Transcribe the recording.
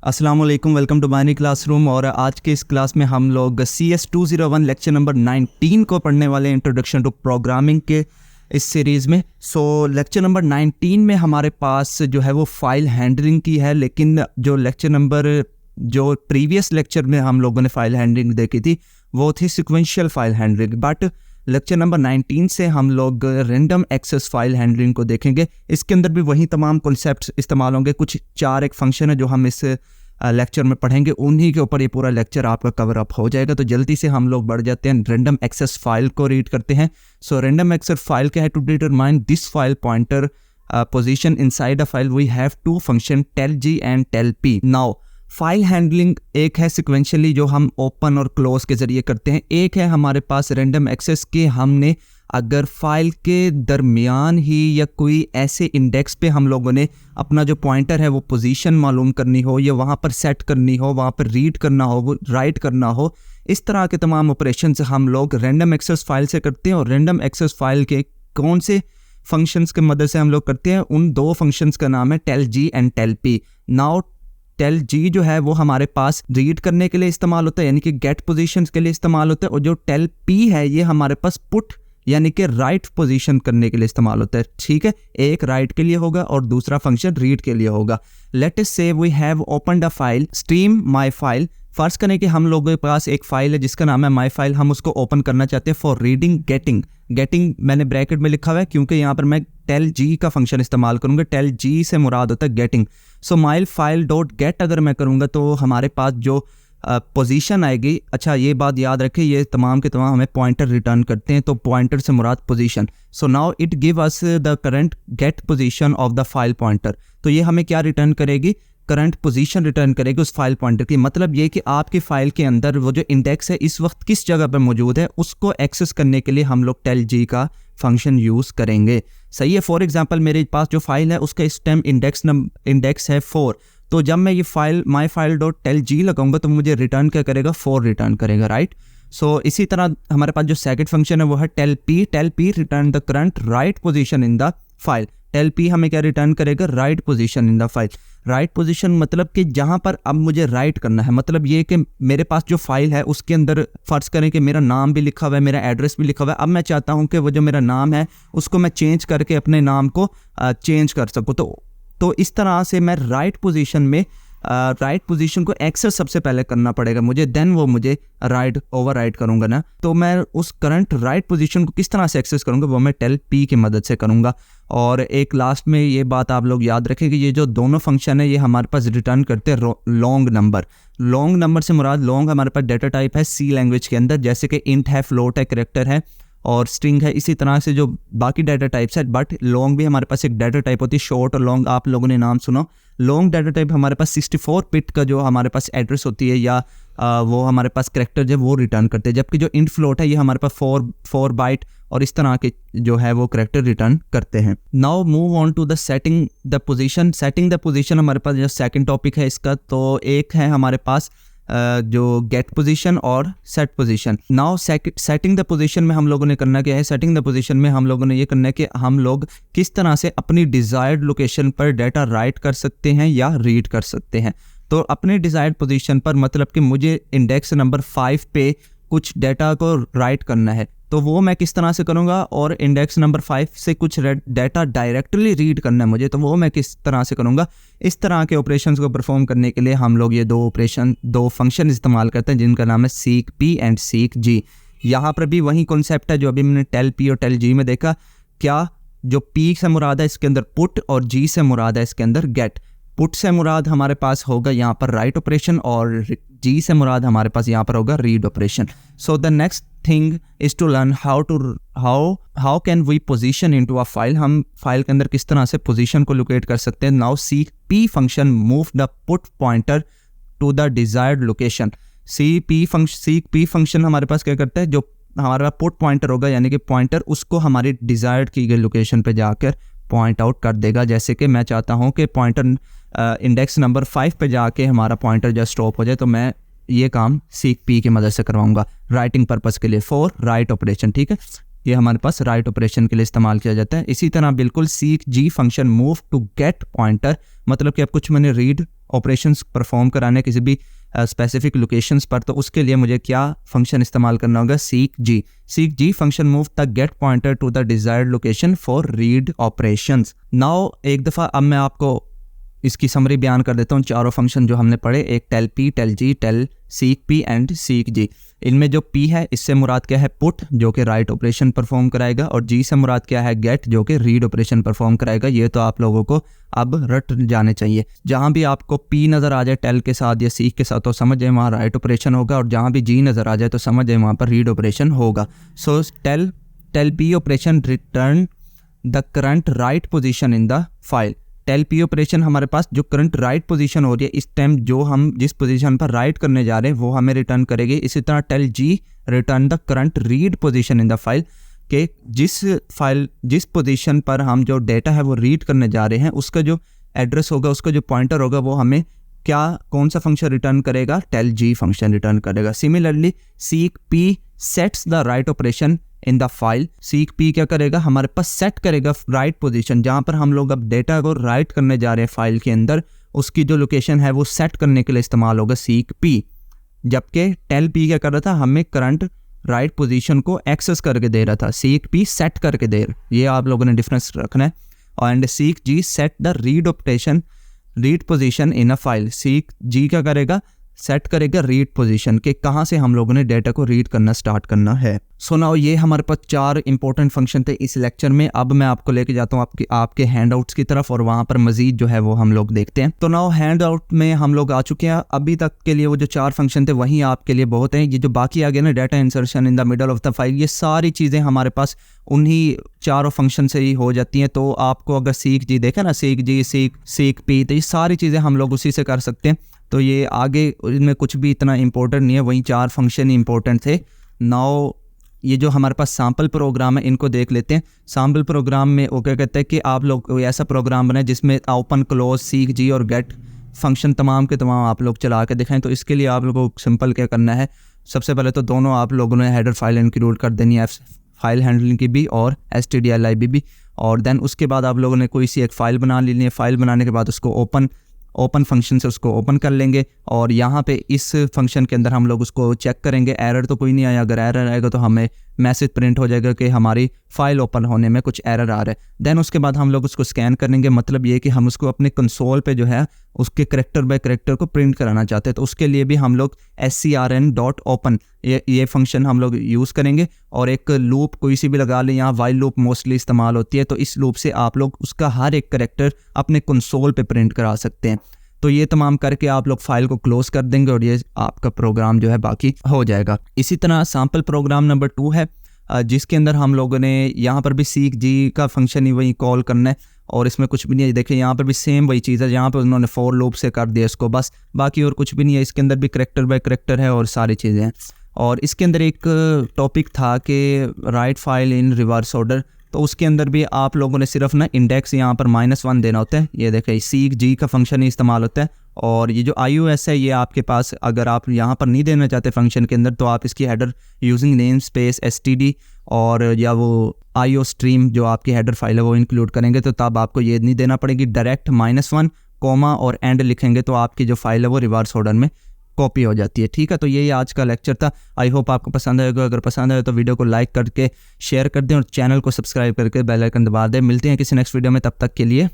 अस्सलाम वालेकुम, welcome to मानी क्लासरूम। और आज के इस क्लास में हम लोग CS 201 लेक्चर नंबर 19 को पढ़ने वाले हैं, इंट्रोडक्शन टू प्रोग्रामिंग के इस सीरीज़ में। लेक्चर नंबर 19 में हमारे पास जो है वो फाइल हैंडलिंग की है, लेकिन जो प्रीवियस लेक्चर में हम लोगों ने फाइल हैंडलिंग देखी थी वो थी sequential file handling. But lecture number 19 से हम लोग रैंडम एक्सेस फाइल हैंडलिंग को देखेंगे। इसके अंदर भी वही तमाम कॉन्सेप्ट्स इस्तेमाल होंगे। कुछ 4 एक फंक्शन है जो हम इस लेक्चर में पढ़ेंगे, उन्हीं के ऊपर ये पूरा लेक्चर आपका कवर अप हो जाएगा। तो जल्दी से हम लोग बढ़ जाते हैं, रैंडम एक्सेस फाइल को रीड करते हैं। रैंडम एक्सेस फाइल क्या है? To determine this file pointer position inside a file we have to function tellg and tellp. Now file handling एक है सिक्वेंशियली जो हम ओपन और क्लोज के जरिए करते हैं, एक है हमारे पास रैंडम एक्सेस के हमने अगर फाइल के दरमियान ही या कोई ऐसे इंडेक्स पे हम लोगों ने अपना जो पॉइंटर है वो पोजीशन मालूम करनी हो, या वहाँ पर सेट करनी हो, वहाँ पर रीड करना हो, वो राइट करना हो, इस तरह के तमाम ऑपरेशंस हम लोग रैंडम एक्सेस फाइल से करते हैं। और रैंडम एक्सेस फाइल के कौन से फंक्शंस के मदद से हम लोग करते हैं? उन 2 फंक्शंस का नाम है टेल-G एंड टेल-P। नाउ टेल-G जो है वो हमारे पास रीड करने के लिए इस्तेमाल होता है, यानी कि गेट पोजीशंस के लिए इस्तेमाल होता है, और जो टेल-P है ये हमारे पास पुट यानी कि राइट पोजीशन करने के लिए इस्तेमाल होता है। ठीक है, एक राइट के लिए होगा और दूसरा फंक्शन रीड के लिए होगा। Let us say we have opened a file stream my file. फर्ज करें कि हम लोगों के पास एक फाइल है जिसका नाम है माय फाइल, हम उसको ओपन करना चाहते हैं फॉर रीडिंग गेटिंग मैंने ब्रैकेट में लिखा हुआ है क्योंकि यहाँ पर मैं टेल-G का फंक्शन इस्तेमाल करूंगा। टेल-G से मुराद होता है getting. My file dot gate अगर मैं करूंगा तो हमारे पास जो पोजीशन आएगी, अच्छा ये बात याद रखें, ये तमाम के तमाम हमें पॉइंटर रिटर्न करते हैं, तो पॉइंटर से मुराद position. Now it give us the current get position of the file pointer. तो ये हमें क्या रिटर्न करेगी? करंट पोजीशन रिटर्न करेगी उस फाइल पॉइंटर की। मतलब ये कि आपकी फाइल के अंदर वो जो इंडेक्स है इस वक्त किस जगह पर मौजूद है, उसको एक्सेस करने के लिए हम लोग टेल-G का फंक्शन यूज़ करेंगे। सही है। फॉर एग्जाम्पल मेरे पास जो फाइल है उसका इस टाइम इंडेक्स है 4, तो जब मैं ये फाइल माई फाइल डॉट टेल-G लगाऊंगा तो मुझे रिटर्न क्या करेगा? 4 रिटर्न करेगा, राइट। इसी तरह हमारे पास जो सेकंड फंक्शन है वो है tellp return the current write position in the file. Tellp हमें क्या रिटर्न करेगा? Write position in the file. Write position मतलब कि जहां पर अब मुझे राइट करना है, मतलब ये कि मेरे पास जो फाइल है उसके अंदर फर्ज करें कि मेरा नाम भी लिखा हुआ है, मेरा एड्रेस भी लिखा हुआ है। अब मैं चाहता हूं कि वो जो मेरा नाम है उसको मैं चेंज करके अपने नाम को चेंज कर सकूँ। तो इस तरह से मैं राइट पोजीशन को एक्सेस सबसे पहले करना पड़ेगा मुझे, देन वो मुझे ओवरराइट करूंगा ना। तो मैं उस करंट राइट पोजीशन को किस तरह से एक्सेस करूंगा? वो मैं टेल-P की मदद से करूंगा। और एक लास्ट में ये बात आप लोग याद रखें कि ये जो दोनों फंक्शन है ये हमारे पास रिटर्न करते हैं लॉन्ग नंबर से मुराद लॉन्ग हमारे पास डेटा टाइप है C लैंग्वेज के अंदर, जैसे कि इंट है, फ्लोट है, कैरेक्टर है और स्ट्रिंग है। इसी तरह से जो बाकी डाटा टाइप्स है, बट लॉन्ग भी हमारे पास एक डाटा टाइप होती है। शॉर्ट और लॉन्ग आप लोगों ने नाम सुना। लॉन्ग डाटा टाइप हमारे पास 64 बिट का जो हमारे पास एड्रेस होती है या वो हमारे पास कैरेक्टर जो वो रिटर्न करते हैं, जबकि जो इंट फ्लोट है ये हमारे पास 4 बाइट और इस तरह के जो है वो कैरेक्टर रिटर्न करते हैं। Now move on to the setting the position हमारे पास जो सेकंड टॉपिक है इसका, तो एक है हमारे पास जो गेट पोजीशन और set position. Now setting the position में हम लोगों ने करना क्या है? सेटिंग द पोजीशन में हम लोगों ने ये करना है कि हम लोग किस तरह से अपनी डिजायर्ड लोकेशन पर डाटा राइट कर सकते हैं या रीड कर सकते हैं। तो अपने डिजायर्ड पोजीशन पर मतलब कि मुझे इंडेक्स नंबर 5 पे कुछ डाटा को राइट करना है, तो वो मैं किस तरह से करूंगा? और इंडेक्स नंबर 5 से कुछ डाटा डायरेक्टली रीड करना है मुझे, तो वो मैं किस तरह से करूंगा? इस तरह के ऑपरेशंस को परफॉर्म करने के लिए हम लोग ये 2 फंक्शन इस्तेमाल करते हैं जिनका नाम है seek-P एंड seek-G। यहाँ पर भी वही कॉन्सेप्ट है जो अभी मैंने टेल-P और टेल-G में देखा। क्या जो P से मुराद है इसके अंदर पुट और G से मुराद है इसके अंदर गेट। पुट से मुराद हमारे पास होगा यहाँ पर राइट ऑपरेशन और G से मुराद हमारे पास यहाँ पर होगा read operation. The next thing is to learn how can we position into a file. हम फाइल के अंदर किस तरह से पोजीशन को लोकेट कर सकते हैं। Now seek-P function move the put pointer to the desired location. seek-P function हमारे पास क्या करता है? जो हमारा पुट पॉइंटर होगा यानी कि पॉइंटर, उसको हमारी डिजायर्ड की गई लोकेशन पे जाकर पॉइंट आउट कर देगा। जैसे कि मैं चाहता हूँ कि पॉइंटर इंडेक्स नंबर 5 पे जाके हमारा पॉइंटर जब स्टॉप हो जाए, तो मैं ये काम seek-P की मदद से करवाऊंगा राइटिंग पर्पस के लिए फॉर राइट ऑपरेशन। ठीक है, ये हमारे पास राइट ऑपरेशन के लिए इस्तेमाल किया जाता है। इसी तरह बिल्कुल seek g function move to get pointer, मतलब कि अब कुछ मैंने रीड ऑपरेशंस परफॉर्म कराने किसी भी स्पेसिफिक लोकेशंस पर, तो उसके लिए मुझे क्या फंक्शन इस्तेमाल करना होगा, seek g function move the get pointer to the desired location for read operations. Now एक दफ़ा अब मैं आपको इसकी समरी बयान कर देता हूँ। चारों फंक्शन जो हमने पढ़े, एक tell P, tell G, tell seek P and seek जी। इनमें जो पी है इससे मुराद क्या है, पुट, जो कि राइट ऑपरेशन परफॉर्म कराएगा, और जी से मुराद क्या है, गेट, जो कि रीड ऑपरेशन परफॉर्म कराएगा। ये तो आप लोगों को अब रट जाने चाहिए। जहाँ भी आपको पी नज़र आ जाए टेल के साथ या सीक के साथ तो समझ जाए वहाँ राइट ऑपरेशन होगा, और जहाँ भी जी नज़र आ जाए तो समझ जाए वहाँ पर रीड ऑपरेशन होगा। So tell p operation return the current write position in the file. Tell p operation हमारे पास जो करंट राइट पोजीशन हो रही है इस टाइम, जो हम जिस पोजीशन पर राइट करने जा रहे हैं वो हमें रिटर्न करेगी। इसी तरह tell g return the current read position in the file, के जिस पोजीशन पर हम जो डेटा है वो रीड करने जा रहे हैं उसका जो एड्रेस होगा, उसका जो पॉइंटर होगा, वो हमें कौन सा फंक्शन रिटर्न करेगा, टेल जी फंक्शन रिटर्न करेगा। Similarly seek P sets the write operation in the file. Seek P क्या करेगा, हमारे पास सेट करेगा राइट पोजीशन, जहाँ पर हम लोग अब डेटा को राइट करने जा रहे हैं फाइल के अंदर, उसकी जो लोकेशन है वो सेट करने के लिए इस्तेमाल होगा सीक पी। जबकि टेल पी क्या कर रहा था, हमें करंट राइट पोजीशन को एक्सेस करके दे रहा था, सीक पी सेट करके दे रहा। ये आप लोगों ने डिफरेंस रखना है। And seekg set the read position in a file. Seekg क्या करेगा, सेट करेगा रीड पोजीशन के कहाँ से हम लोगों ने डेटा को रीड करना स्टार्ट करना है। सो नाउ ये हमारे पास 4 इंपॉर्टेंट फंक्शन थे इस लेक्चर में। अब मैं आपको लेके जाता हूँ आपके हैंडआउट्स की तरफ, और वहाँ पर मजीद जो है वो हम लोग देखते हैं। तो नाउ हैंडआउट में हम लोग आ चुके हैं। अभी तक के लिए वो जो 4 फंक्शन थे वही आपके लिए बहुत हैं। ये जो बाकी आ गए ना, data insertion in the middle of the file, ये सारी चीज़ें हमारे पास उन्हीं चारों फंक्शन से ही हो जाती हैं। तो आपको अगर सीक जी देखें ना, सीक जी, सीक पी, तो ये सारी चीज़ें हम लोग उसी से कर सकते हैं। तो ये आगे इनमें कुछ भी इतना इंपॉर्टेंट नहीं है, वहीं 4 फंक्शन ही इंपॉर्टेंट थे। नाउ ये जो हमारे पास सैम्पल प्रोग्राम है इनको देख लेते हैं। सैम्पल प्रोग्राम में वो क्या कहते हैं कि आप लोग कोई ऐसा प्रोग्राम बनाए जिसमें ओपन, क्लोज, सीक जी और गेट फंक्शन तमाम के तमाम आप लोग चला के दिखाएं। तो इसके लिए आप लोगों को सिंपल क्या करना है, सबसे पहले तो दोनों आप लोगों ने हेडर फाइल इंक्लूड कर देनी है, फाइल हैंडलिंग की भी और stdlib भी। और देन उसके बाद आप लोगों ने कोई सी एक फ़ाइल बना लेनी है। फ़ाइल बनाने के बाद उसको ओपन फंक्शन से उसको ओपन कर लेंगे, और यहाँ पे इस फंक्शन के अंदर हम लोग उसको चेक करेंगे। एरर तो कोई नहीं आया, अगर एरर आएगा तो हमें मैसेज प्रिंट हो जाएगा कि हमारी फ़ाइल ओपन होने में कुछ एरर आ रहा है। देन उसके बाद हम लोग उसको स्कैन करेंगे, मतलब ये कि हम उसको अपने कंसोल पे जो है उसके करैक्टर बाय करैक्टर को प्रिंट कराना चाहते हैं। तो उसके लिए भी हम लोग scrn.open ये फंक्शन हम लोग यूज़ करेंगे, और एक लूप कोई सी भी लगा लें, यहाँ वाइल लूप मोस्टली इस्तेमाल होती है। तो इस लूप से आप लोग उसका हर एक करैक्टर अपने कंसोल पे प्रिंट करा सकते हैं। तो ये तमाम करके आप लोग फाइल को क्लोज कर देंगे और ये आपका प्रोग्राम जो है बाकी हो जाएगा। इसी तरह सैम्पल प्रोग्राम नंबर 2 है, जिसके अंदर हम लोगों ने यहाँ पर भी सीक जी का फंक्शन ही वही कॉल करना है, और इसमें कुछ भी नहीं है। देखिए यहाँ पर भी सेम वही चीज़ है, यहाँ पर उन्होंने फॉर लूप से कर दिया इसको, बस बाकी और कुछ भी नहीं है। इसके अंदर भी करैक्टर बाय करैक्टर है और सारी चीज़ें हैं। और इसके अंदर एक टॉपिक था कि write file in reverse order, तो उसके अंदर भी आप लोगों ने सिर्फ ना इंडेक्स यहाँ पर -1 देना होता है। ये देखें सीक जी का फंक्शन ही इस्तेमाल होता है। और ये जो iOS है, ये आपके पास अगर आप यहाँ पर नहीं देना चाहते फंक्शन के अंदर, तो आप इसकी header using name space std और या वो IO स्ट्रीम जो आपकी हेडर फाइल है वो इंक्लूड करेंगे, तो तब आपको ये नहीं देना पड़ेगी। डायरेक्ट -1 कॉमा और एंड लिखेंगे तो आपकी जो फाइल है वो रिवर्स ऑर्डर में कॉपी हो जाती है। ठीक है, तो यही आज का लेक्चर था। आई होप आपको पसंद आएगा। अगर पसंद आए तो वीडियो को लाइक करके शेयर कर दें और चैनल को सब्सक्राइब करके बेल आइकन दबा दें। मिलते हैं किसी नेक्स्ट वीडियो में, तब तक के लिए